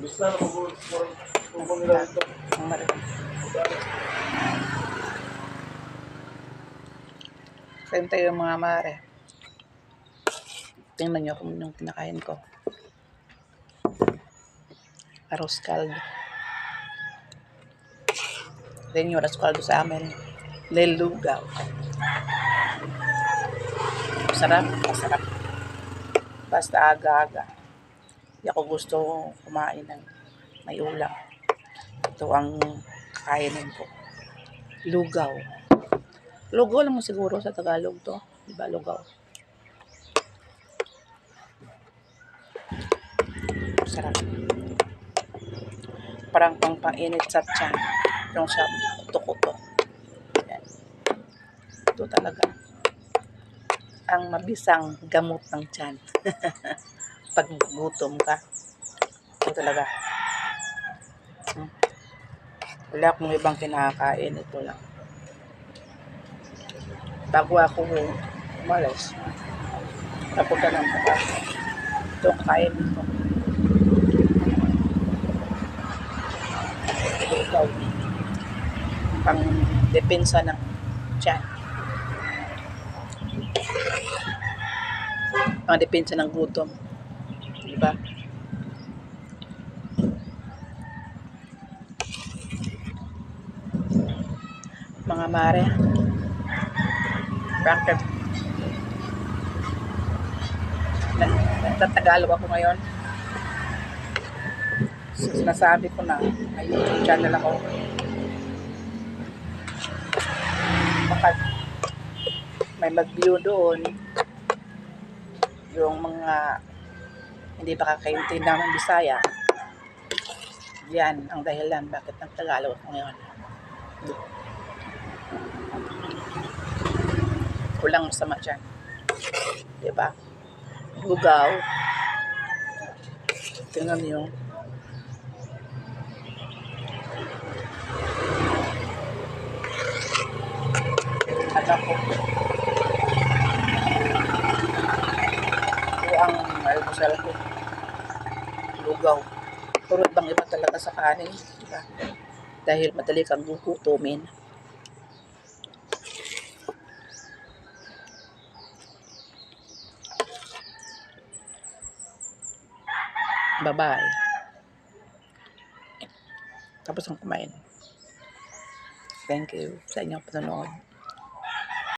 Ang marami. Kain tayo mga mare. Tingnan nyo kung yung kinakain ko. Arroz caldo. Then yung arroz caldo sa amin, lelugaw. Masarap, masarap. Basta aga-aga. Hindi ako gusto kumain ng may ulam. Ito ang kakainin ko. Lugaw. Lugaw lang mo siguro sa Tagalog to. Diba lugaw? Masarap. Parang pang-painit sa tiyan. Yung sa kuto-kuto. Yan. Ito talaga. Ang mabisang gamot ng tiyan. Pag gutom ka. Ito talaga. Wala akong ibang kinakain. Ito lang. Bago ako umalis. Napunta ng pagkakas. Ito ang kain ko. Ikaw. Pang depensa ng tiyan. Pang depensa ng gutom. Diba? Mga mare. Bakit? Nagtatagalog ako ngayon. So, sinasabi ko na may YouTube channel ako. Baka may mag-view doon yung mga hindi pa kakaintindi ng Bisaya. Yan ang dahilan bakit nagtagalog ako ngayon. Kulang masama dyan. Diba? Lugaw. Tingnan niyo. At ako. Ito ang almusal ko. Lugaw. Turot bang iba talaga sa kanin. Diba? Dahil madali kang gugutumin. Bye-bye. Tapos ang kumain. Thank you sa inyong panonood.